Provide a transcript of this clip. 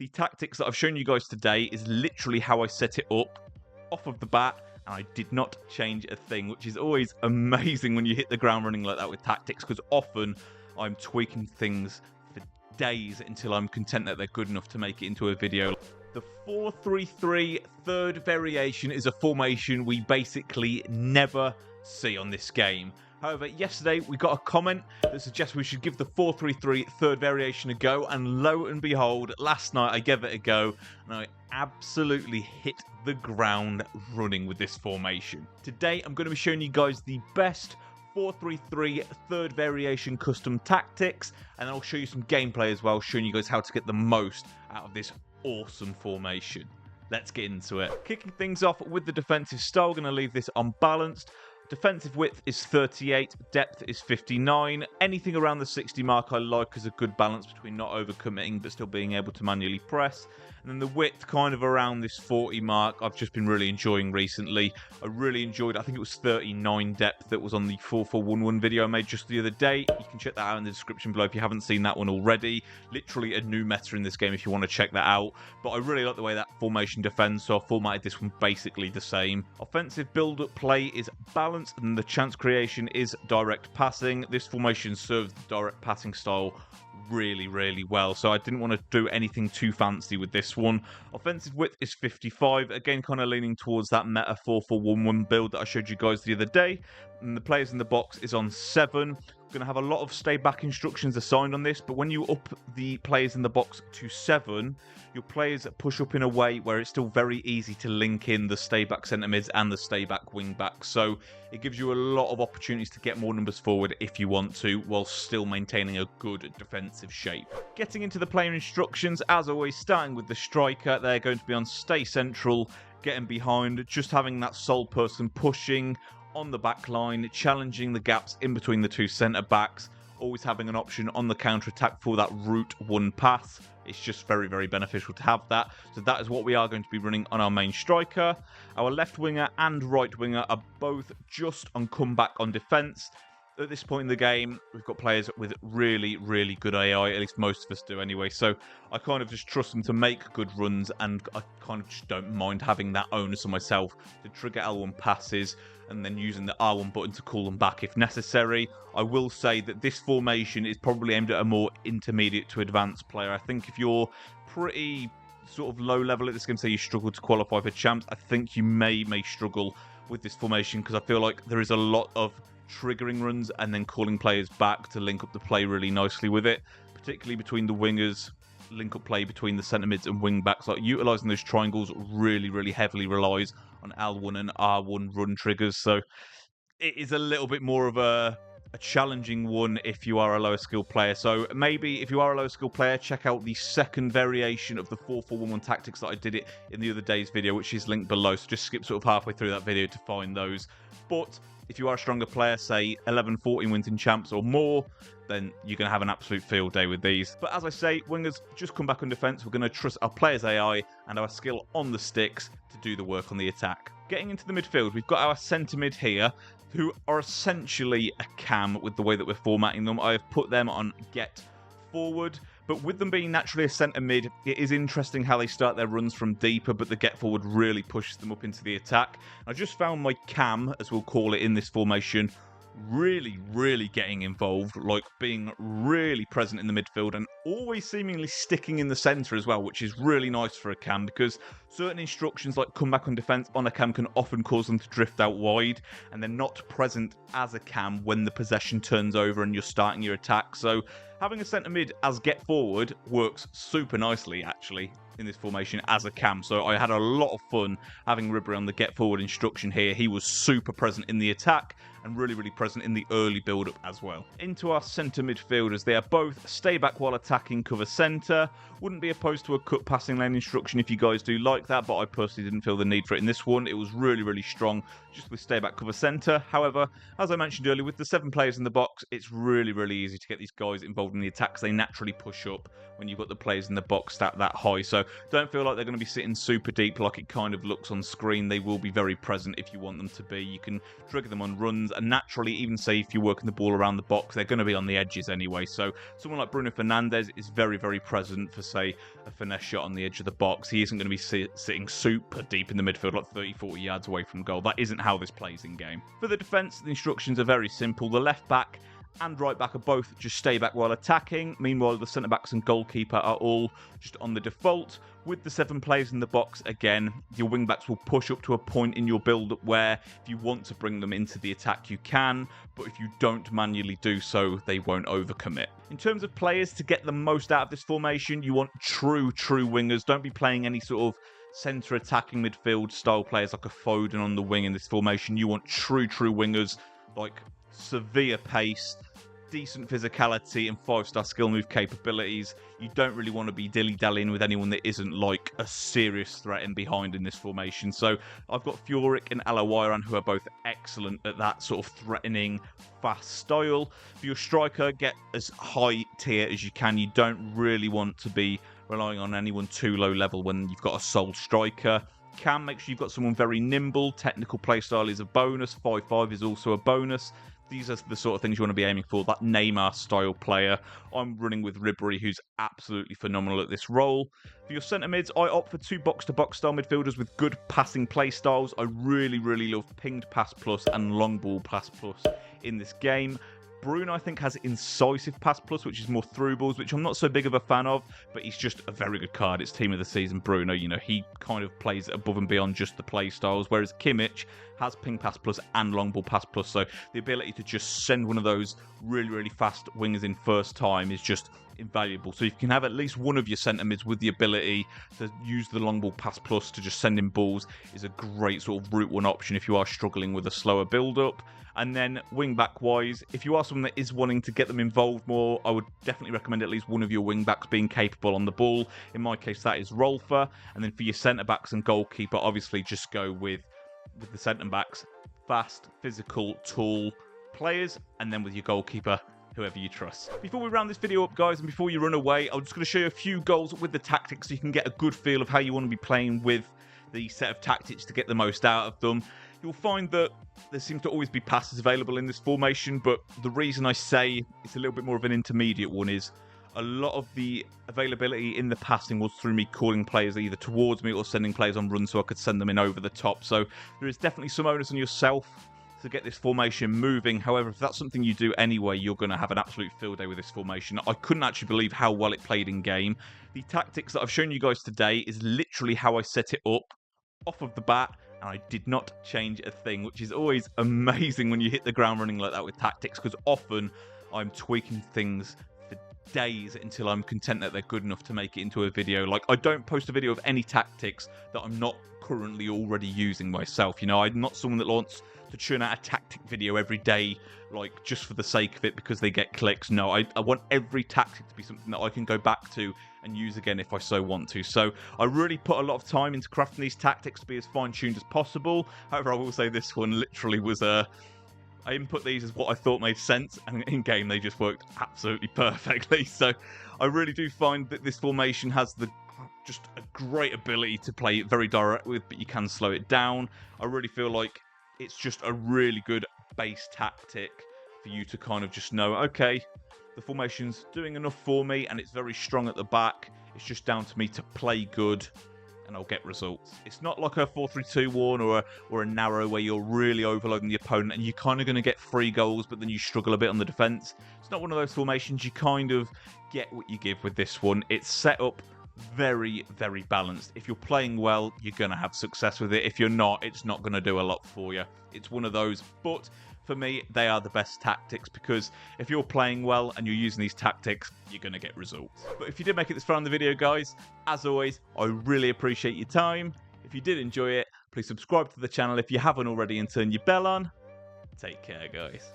The tactics that I've shown you guys today is literally how I set it up off of the bat, and I did not change a thing, which is always amazing when you hit the ground running like that with tactics, because often I'm tweaking things for days until I'm content that they're good enough to make it into a video. The 4-3-3 third variation is a formation we basically never see on this game. However, yesterday we got a comment that suggests we should give the 4-3-3 third variation a go, and lo and behold, last night I gave it a go and I absolutely hit the ground running with this formation. Today I'm going to be showing you guys the best 4-3-3 third variation custom tactics, and I'll show you some gameplay as well, showing you guys how to get the most out of this awesome formation. Let's get into it. Kicking things off with the defensive style, going to leave this unbalanced. Defensive width is 38, depth is 59. Anything around the 60 mark I like as a good balance between not overcommitting but still being able to manually press. And then the width kind of around this 40 mark I've just been really enjoying recently. I really enjoyed, I think it was 39 depth that was on the 4-4-1-1 video I made just the other day. You can check that out in the description below if you haven't seen that one already. Literally a new meta in this game if you want to check that out. But I really like the way that formation defends, so I formatted this one basically the same. Offensive build-up play is balanced, and the chance creation is direct passing. This formation serves the direct passing style really well, so I didn't want to do anything too fancy with this one. Offensive width is 55, again kind of leaning towards that meta 4-4-1-1 build that I showed you guys the other day. And the players in the box is on 7. Going to have a lot of stay back instructions assigned on this, but when you up the players in the box to 7, your players push up in a way where it's still very easy to link in the stay back centre mids and the stay back wing backs, so it gives you a lot of opportunities to get more numbers forward if you want to, while still maintaining a good defensive shape. Getting into the player instructions, as always, starting with the striker, they're going to be on stay central, getting behind, just having that sole person pushing on the back line, challenging the gaps in between the two centre backs, always having an option on the counter attack for that route one pass. It's just very beneficial to have that. So that is what we are going to be running on our main striker. Our left winger and right winger are both just on comeback on defence. At this point in the game, we've got players with really good AI, at least most of us do anyway, so I kind of just trust them to make good runs, and I kind of just don't mind having that onus on myself to trigger L1 passes and then using the R1 button to call them back if necessary. I will say that this formation is probably aimed at a more intermediate to advanced player. I think if you're pretty sort of low level at this game, say you struggle to qualify for champs, I think you may struggle with this formation, because I feel like there is a lot of triggering runs and then calling players back to link up the play really nicely with it, particularly between the wingers, link up play between the centre mids and wing backs. Like utilising those triangles really heavily relies on L1 and R1 run triggers, so it is a little bit more of a challenging one if you are a lower skill player. So maybe if you are a lower skill player, check out the second variation of the 4-4-1-1 tactics that I did it in the other day's video, which is linked below, so just skip sort of halfway through that video to find those. But if you are a stronger player, say 11-14 wins in champs or more, then you're going to have an absolute field day with these. But as I say, wingers just come back on defence. We're going to trust our players' AI and our skill on the sticks to do the work on the attack. Getting into the midfield, we've got our centre mid here, who are essentially a cam with the way that we're formatting them. I have put them on get forward, but with them being naturally a centre mid, it is interesting how they start their runs from deeper, but the get forward really pushes them up into the attack. I just found my cam, as we'll call it in this formation, really getting involved, like being really present in the midfield and always seemingly sticking in the centre as well, which is really nice for a cam, because certain instructions like come back on defence on a cam can often cause them to drift out wide, and they're not present as a cam when the possession turns over and you're starting your attack. So having a centre mid as get forward works super nicely actually in this formation as a cam. So I had a lot of fun having Ribery on the get forward instruction here. He was super present in the attack and really present in the early build-up as well. Into our centre midfielders, they are both stay back while attacking, cover centre. Wouldn't be opposed to a cut passing lane instruction if you guys do like that, but I personally didn't feel the need for it in this one. It was really strong just with stay back, cover centre. However, as I mentioned earlier, with the 7 players in the box, it's really easy to get these guys involved involved in the attacks. They naturally push up when you've got the players in the box that high. So don't feel like they're going to be sitting super deep like it kind of looks on screen. They will be very present if you want them to be. You can trigger them on runs, and naturally, even say if you're working the ball around the box, they're going to be on the edges anyway. So someone like Bruno Fernandes is very, very present for, say, a finesse shot on the edge of the box. He isn't going to be sitting super deep in the midfield, like 30, 40 yards away from goal. That isn't how this plays in game. For the defence, the instructions are very simple. The left back and right back are both just stay back while attacking. Meanwhile, the centre backs and goalkeeper are all just on the default. With the 7 players in the box, again, your wing backs will push up to a point in your build-up where if you want to bring them into the attack, you can, but if you don't manually do so, they won't overcommit. In terms of players to get the most out of this formation, you want true wingers. Don't be playing any sort of centre attacking midfield style players like a Foden on the wing in this formation. You want true wingers, like severe pace, decent physicality, and 5-star skill move capabilities. You don't really want to be dilly-dallying with anyone that isn't like a serious threat in behind in this formation. So I've got Furyk and Alawaran, who are both excellent at that sort of threatening, fast style. For your striker, get as high tier as you can. You don't really want to be relying on anyone too low level when you've got a sole striker. Make sure you've got someone very nimble. Technical playstyle is a bonus. 5'5" is also a bonus. These are the sort of things you want to be aiming for. That Neymar-style player. I'm running with Ribery, who's absolutely phenomenal at this role. For your centre mids, I opt for 2 box-to-box style midfielders with good passing play styles. I really love pinged pass plus and long ball pass plus in this game. Bruno, I think, has incisive pass plus, which is more through balls, which I'm not so big of a fan of, but he's just a very good card. It's team of the season, Bruno. You know, he kind of plays above and beyond just the play styles, whereas Kimmich has ping pass plus and long ball pass plus, so the ability to just send one of those really fast wingers in first time is just invaluable. So if you can have at least one of your centre mids with the ability to use the long ball pass plus to just send in balls is a great sort of route one option if you are struggling with a slower build up. And then wing back wise, if you are someone that is wanting to get them involved more, I would definitely recommend at least one of your wing backs being capable on the ball. In my case, that is Rolfer. And then for your centre backs and goalkeeper, obviously just go with the centre backs, fast, physical, tall players, and then with your goalkeeper, whoever you trust. Before we round this video up, guys, and before you run away, I'm just going to show you a few goals with the tactics so you can get a good feel of how you want to be playing with the set of tactics to get the most out of them. You'll find that there seems to always be passes available in this formation, but the reason I say it's a little bit more of an intermediate one is a lot of the availability in the passing was through me calling players either towards me or sending players on runs so I could send them in over the top. So there is definitely some onus on yourself to get this formation moving. However, if that's something you do anyway, you're going to have an absolute field day with this formation. I couldn't actually believe how well it played in game. The tactics that I've shown you guys today is literally how I set it up off of the bat, and I did not change a thing, which is always amazing when you hit the ground running like that with tactics, because often I'm tweaking things for days until I'm content that they're good enough to make it into a video. Like, I don't post a video of any tactics that I'm not currently already using myself. You know, I'm not someone that wants to churn out a tactic video every day, like, just for the sake of it because they get clicks. No, I want every tactic to be something that I can go back to and use again if I so want to. So I really put a lot of time into crafting these tactics to be as fine-tuned as possible. However, I will say this one literally was I input these as what I thought made sense, and in game they just worked absolutely perfectly. So I really do find that this formation has just a great ability to play it very direct with, but you can slow it down. I really feel like it's just a really good base tactic for you to kind of just know, okay, the formation's doing enough for me and it's very strong at the back. It's just down to me to play good and I'll get results. It's not like a 4-3-2-1 or a narrow where you're really overloading the opponent and you're kind of going to get 3 goals but then you struggle a bit on the defence. It's not one of those formations. You kind of get what you give with this one. It's set up very balanced. If you're playing well, you're going to have success with it. If you're not, it's not going to do a lot for you. It's one of those, but for me, they are the best tactics because if you're playing well and you're using these tactics, you're going to get results. But if you did make it this far in the video, guys, as always, I really appreciate your time. If you did enjoy it, please subscribe to the channel if you haven't already and turn your bell on. Take care, guys.